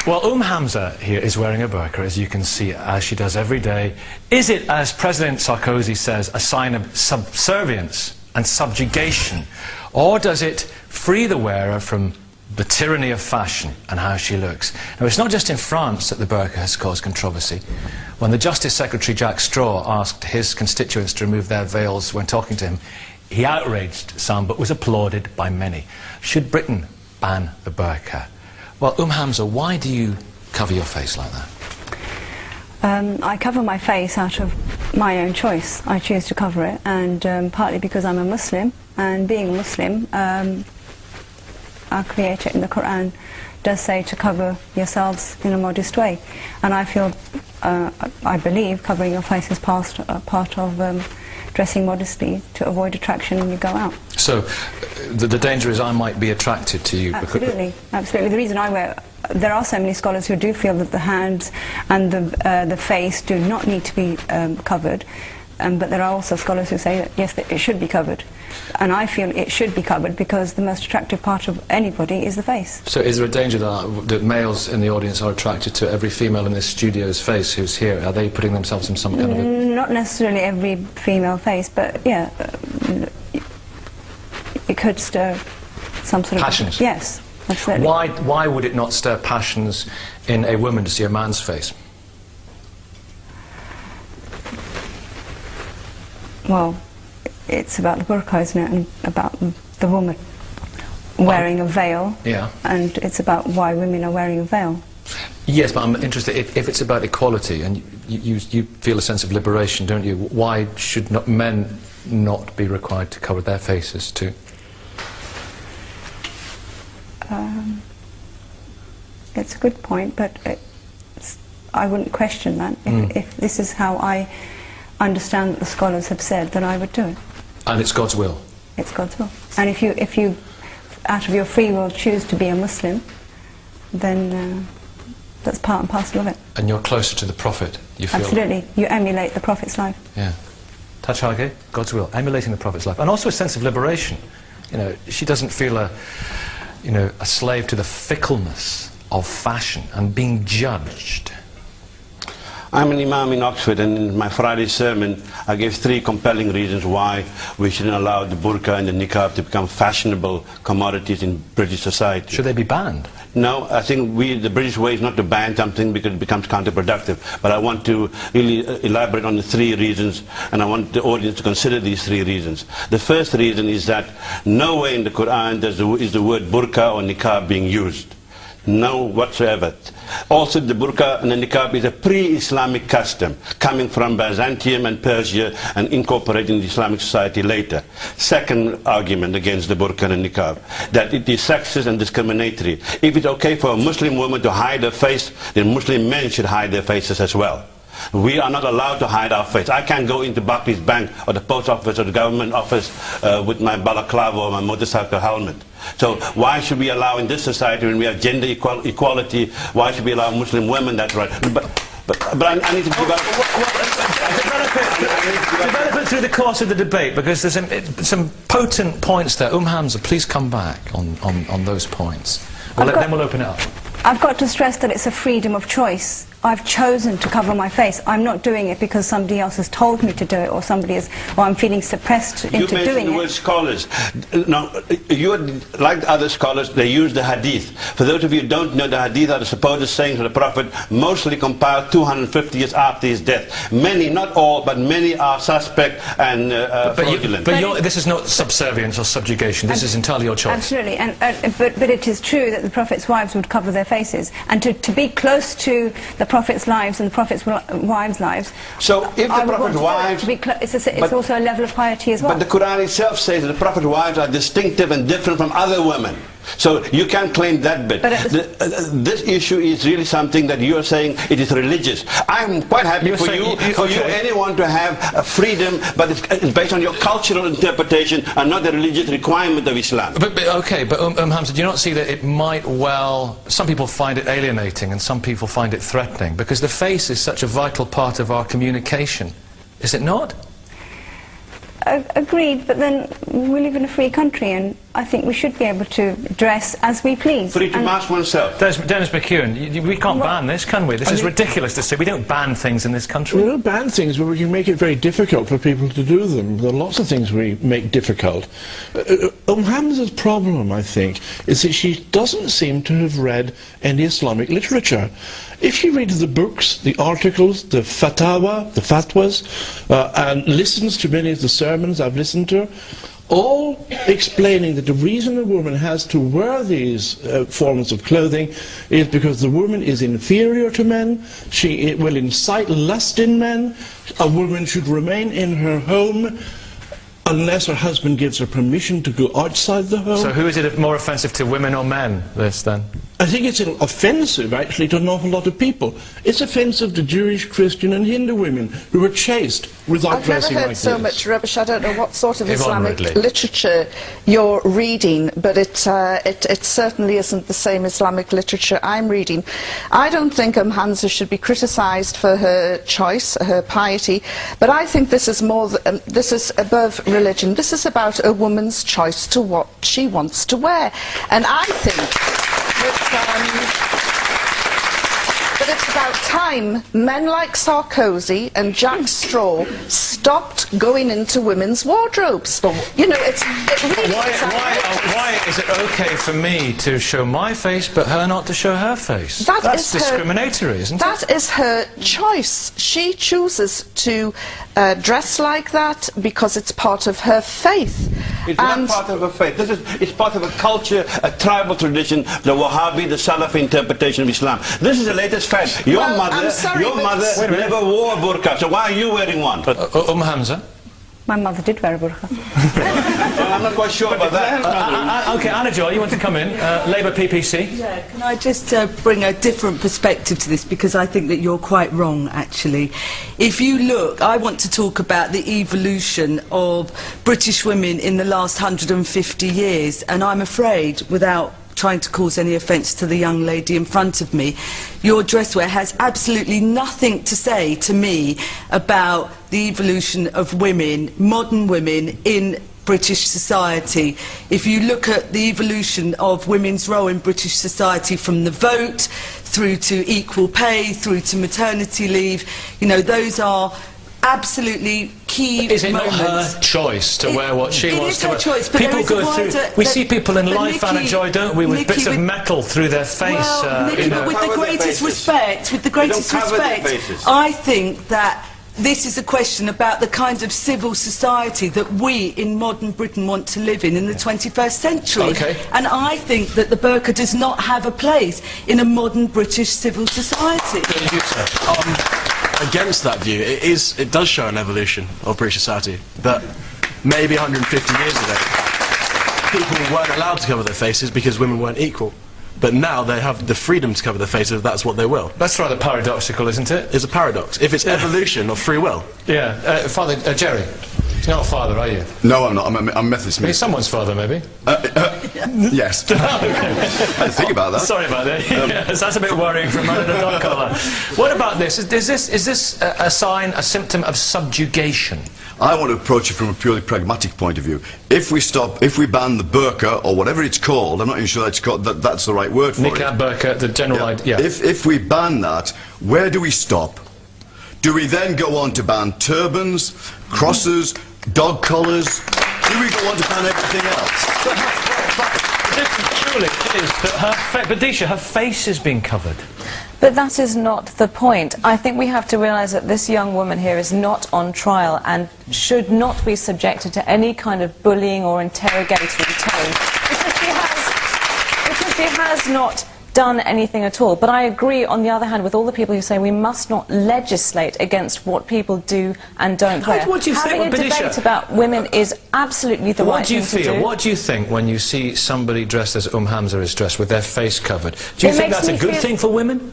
Well, Hamza here is wearing a burqa, as you can see, as she does every day. Is it, as President Sarkozy says, a sign of subservience and subjugation? Or does it free the wearer from the tyranny of fashion and how she looks? Now, it's not just in France that the burqa has caused controversy. When the Justice Secretary Jack Straw asked his constituents to remove their veils when talking to him, he outraged some but was applauded by many. Should Britain ban the burqa? Well, Hamza, why do you cover your face like that? I cover my face out of my own choice. I choose to cover it, and partly because I'm a Muslim, and being a Muslim, our Creator in the Quran does say to cover yourselves in a modest way. And I feel, I believe, covering your face is part of dressing modestly to avoid attraction when you go out. So, the danger is I might be attracted to you. Absolutely, absolutely. The reason I wear, there are so many scholars who do feel that the hands and the face do not need to be covered, but there are also scholars who say that yes, that it should be covered. And I feel it should be covered because the most attractive part of anybody is the face. So is there a danger that males in the audience are attracted to every female in this studio's face who's here? Are they putting themselves in some kind of a... Not necessarily every female face, but yeah, it could stir some sort of... Passions? Yes, absolutely. Why would it not stir passions in a woman to see a man's face? Well, it's about the burqa, isn't it, and about the woman wearing a veil, yeah. And it's about why women are wearing a veil. Yes, but I'm interested, if it's about equality, and you feel a sense of liberation, don't you? Why should men not be required to cover their faces too? It's a good point, but I wouldn't question that. If this is how I understand that the scholars have said, then I would do it. And it's God's will? It's God's will. And if you out of your free will choose to be a Muslim, then that's part and parcel of it. And you're closer to the Prophet, you feel? Absolutely. You emulate the Prophet's life. Yeah. Tachage, God's will, emulating the Prophet's life. And also a sense of liberation. You know, she doesn't feel a slave to the fickleness of fashion and being judged. I'm an imam in Oxford, and in my Friday sermon I gave 3 compelling reasons why we shouldn't allow the burqa and the niqab to become fashionable commodities in British society. Should they be banned? No, I think the British way is not to ban something because it becomes counterproductive. But I want to really elaborate on the 3 reasons, and I want the audience to consider these 3 reasons. The first reason is that nowhere in the Quran is the word burqa or niqab being used. No whatsoever. Also, the burqa and the niqab is a pre-Islamic custom coming from Byzantium and Persia and incorporated in the Islamic society later. Second argument against the burqa and niqab, that it is sexist and discriminatory. If it's okay for a Muslim woman to hide her face, then Muslim men should hide their faces as well. We are not allowed to hide our face. I can't go into Barclays Bank or the post office or the government office with my balaclava or my motorcycle helmet. So why should we allow in this society, when we have gender equality, why should we allow Muslim women that right? But I need to give up. Develop it through the course of the debate, because there's some potent points there. Hamza, please come back on those points. Then we'll open it up. I've got to stress that it's a freedom of choice. I've chosen to cover my face. I'm not doing it because somebody else has told me to do it, or I'm feeling suppressed into doing it. You mentioned the word scholars. Now, like other scholars, they use the hadith. For those of you who don't know, the hadith are the supposed sayings of the Prophet, mostly compiled 250 years after his death. Many, not all, but many are suspect and fraudulent. But this is not subservience or subjugation. This is entirely your choice. Absolutely. But it is true that the Prophet's wives would cover their faces. And to be close to the Prophet's lives and the Prophet's wives' lives. So if the Prophet's wives... It's also a level of piety as well. But the Quran itself says that the Prophet's wives are distinctive and different from other women. So you can't claim that bit. This issue is really something that you are saying it is religious. I'm quite happy for you, anyone to have a freedom, but it's based on your cultural interpretation and not the religious requirement of Islam. But Hamza, do you not see that it might well... Some people find it alienating and some people find it threatening, because the face is such a vital part of our communication. Is it not? Agreed, but then we live in a free country, and I think we should be able to dress as we please. Free to mask oneself. Dennis McEwen, we can't ban this, can we? This is ridiculous to say. We don't ban things in this country. We don't ban things, but we can make it very difficult for people to do them. There are lots of things we make difficult. Hamza's problem, I think, is that she doesn't seem to have read any Islamic literature. If she reads the books, the articles, the fatwas, and listens to many of the sermons I've listened to, all explaining that the reason a woman has to wear these forms of clothing is because the woman is inferior to men, it will incite lust in men, a woman should remain in her home unless her husband gives her permission to go outside the home. So who is it more offensive to, women or men, this then? I think it's offensive, actually, to an awful lot of people. It's offensive to Jewish, Christian and Hindu women who are chaste without dressing like this. I've never heard so much rubbish. I don't know what sort of Islamic literature you're reading, but it certainly isn't the same Islamic literature I'm reading. I don't think Hamza should be criticised for her choice, her piety, but I think this is more, this is above religion. This is about a woman's choice to what she wants to wear. And I think that it's about time men like Sarkozy and Jack Straw stopped going into women's wardrobes. You know, why is it okay for me to show my face but her not to show her face? That's discriminatory, isn't it? That is her choice. She chooses to dress like that because it's part of her faith. It's not part of her faith. It's part of a culture, a tribal tradition, the Wahhabi, the Salafi interpretation of Islam. This is the latest fad. Your mother never wore a burqa, so why are you wearing one? Hamza? My mother did wear a burqa. Well, I'm not quite sure about that. Okay, Anna Joy, you want to come in? Labour PPC? Yeah, can I just bring a different perspective to this, because I think that you're quite wrong, actually. If you look, I want to talk about the evolution of British women in the last 150 years, and I'm afraid, without trying to cause any offence to the young lady in front of me, your dresswear has absolutely nothing to say to me about the evolution of women, modern women, in British society. If you look at the evolution of women's role in British society, from the vote through to equal pay, through to maternity leave, you know, those are absolutely key moments. Is it not her choice to wear what she wants to wear? Choice, but people go through. We see people in life, Anna Joy, don't we, with bits of metal through their face. Well, Nicky, but with the greatest respect, I think that this is a question about the kind of civil society that we in modern Britain want to live in the 21st century. Okay. And I think that the burqa does not have a place in a modern British civil society. Against that view, it does show an evolution of British society, that maybe 150 years ago people weren't allowed to cover their faces because women weren't equal. But now they have the freedom to cover their faces if that's what they will. That's rather paradoxical, isn't it? It's a paradox. If it's evolution of free will. Yeah. Father, Jerry, you're not a father, are you? No, I'm not. I'm Methodist. You're someone's father, maybe? Yes. I didn't think about that. Sorry about that. Yes, that's a bit worrying for a man in a dog collar. What about this? Is this a sign, a symptom of subjugation? I want to approach it from a purely pragmatic point of view. If we ban the burqa, or whatever it's called, I'm not even sure that's the right word for it. Niqab, burqa, the general idea. If we ban that, where do we stop? Do we then go on to ban turbans, crosses, dog collars? Do we go on to ban everything else? The difference surely is that her face is being covered. But that is not the point. I think we have to realise that this young woman here is not on trial and should not be subjected to any kind of bullying or interrogatory tone, because she has not done anything at all. But I agree, on the other hand, with all the people who say we must not legislate against what people do and don't wear. What do you Having think, a debate about women is absolutely the right thing to do. What do you think when you see somebody dressed as Hamza is dressed, with their face covered? Do you think that's a good thing for women?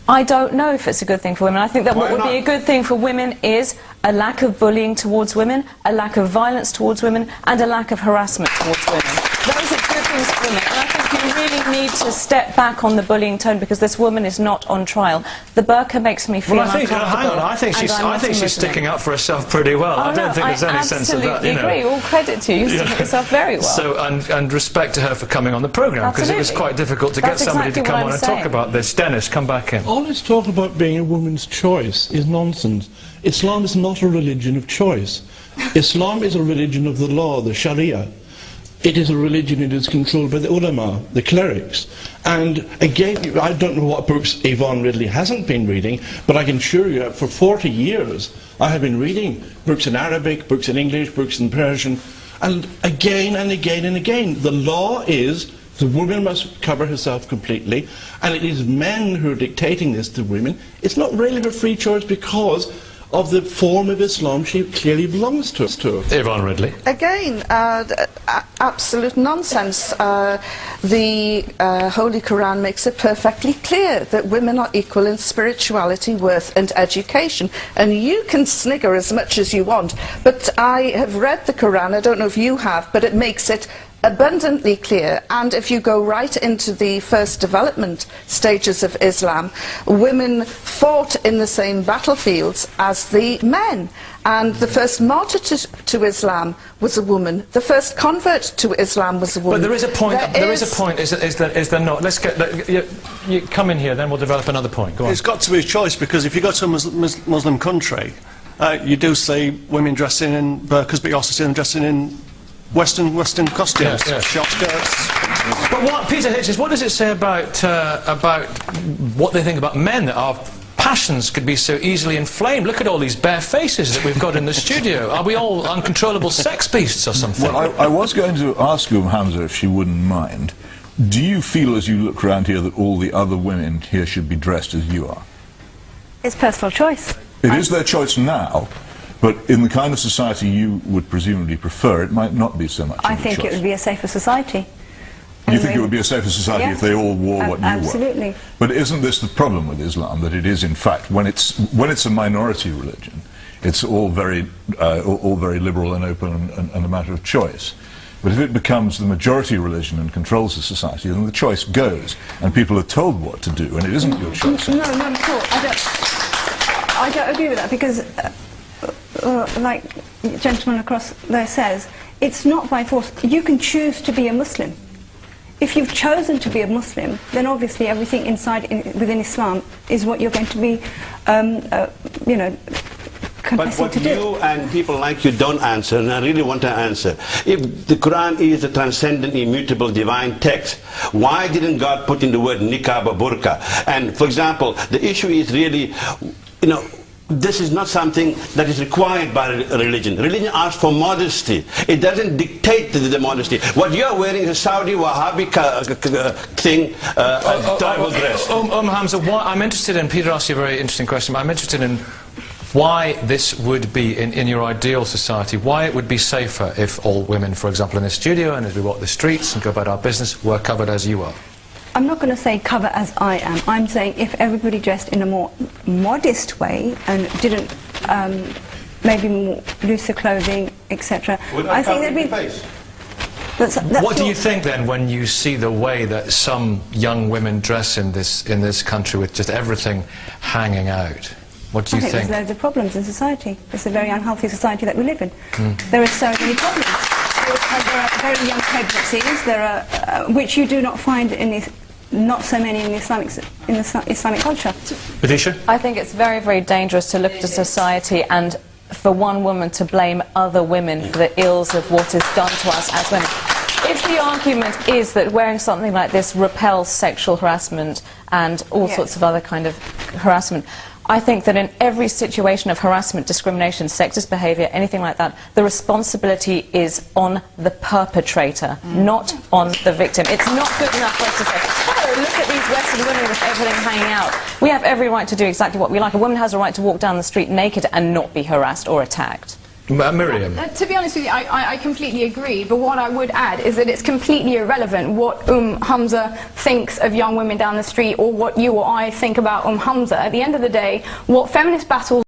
I don't know if it's a good thing for women. I think that what would be a good thing for women is a lack of bullying towards women, a lack of violence towards women, and a lack of harassment towards women. Those are good things for women, and I think you really need to step back on the bullying tone, because this woman is not on trial. The burqa makes me feel uncomfortable. Hang on, I think she's sticking up for herself pretty well. I don't think there's any sense of that. I absolutely agree. All credit to you. You stick up yourself very well. So, and respect to her for coming on the programme, because it was quite difficult to get somebody to come on and talk about this. Dennis, come back in. All this talk about being a woman's choice is nonsense. Islam is not a religion of choice. Islam is a religion of the law, the Sharia. It is a religion that is controlled by the ulama, the clerics. And again, I don't know what books Yvonne Ridley hasn't been reading, but I can assure you that for 40 years I have been reading books in Arabic, books in English, books in Persian, and again and again and again. The law is the woman must cover herself completely, and it is men who are dictating this to women. It's not really her free choice because of the form of Islam she clearly belongs to. Yvonne Ridley. Again, absolute nonsense. The Holy Quran makes it perfectly clear that women are equal in spirituality, worth and education. And you can snigger as much as you want, but I have read the Quran, I don't know if you have, but it makes it abundantly clear. And if you go right into the first development stages of Islam, women fought in the same battlefields as the men. And the first martyr to Islam was a woman. The first convert to Islam was a woman. But there is a point. Is there not? Let's get. You come in here, then we'll develop another point. Go on. It's got to be a choice, because if you go to a Muslim country, you do see women dressing in burqas, but you also see them dressing in Western costumes, short skirts. But what, Peter Hitchens, what does it say about what they think about men, that our passions could be so easily inflamed? Look at all these bare faces that we've got in the studio. Are we all uncontrollable sex beasts or something? Well, I was going to ask Hamza if she wouldn't mind. Do you feel, as you look around here, that all the other women here should be dressed as you are? It's personal choice. It is their choice now. But in the kind of society you would presumably prefer, it might not be so much I think it would be a safer society. You think it would be a safer society if they all wore what you wore? Absolutely. But isn't this the problem with Islam, that it is, in fact, when it's a minority religion, it's all very liberal and open and a matter of choice. But if it becomes the majority religion and controls the society, then the choice goes, and people are told what to do, and it isn't your choice. No, not at all. I don't agree with that, because like the gentleman across there says, it's not by force. You can choose to be a Muslim. If you've chosen to be a Muslim, then obviously everything within Islam is what you're going to be, you know, but what you and people like you don't answer, and I really want to answer, if the Quran is a transcendent, immutable, divine text, why didn't God put in the word niqab or burqa? And for example, the issue is really, you know, this is not something that is required by religion. Religion asks for modesty. It doesn't dictate the modesty. What you're wearing is a Saudi Wahhabi thing, tribal dress. Hamza, I'm interested in, Peter asked you a very interesting question, but I'm interested in why this would be, in your ideal society, why it would be safer if all women, for example, in the studio and as we walk the streets and go about our business, were covered as you are. I'm not going to say cover as I am. I'm saying if everybody dressed in a more modest way and didn't maybe more looser clothing, etc. I think there'd be. What do you think then when you see the way that some young women dress in this country with just everything hanging out? What do you think? There's loads of problems in society. It's a very unhealthy society that we live in. There are so many problems. There are very young pregnancies, which you do not find in these. Not so many in the Islamic culture. Patricia? I think it's very, very dangerous to look at a society and for one woman to blame other women for the ills of what is done to us as women. If the argument is that wearing something like this repels sexual harassment and all sorts of other kind of harassment, I think that in every situation of harassment, discrimination, sexist behaviour, anything like that, the responsibility is on the perpetrator, not on the victim. It's not good enough for us to say, oh, look at these Western women with everything hanging out. We have every right to do exactly what we like. A woman has a right to walk down the street naked and not be harassed or attacked. Miriam. To be honest with you, I completely agree, but what I would add is that it's completely irrelevant what Hamza thinks of young women down the street or what you or I think about Hamza. At the end of the day, what feminist battles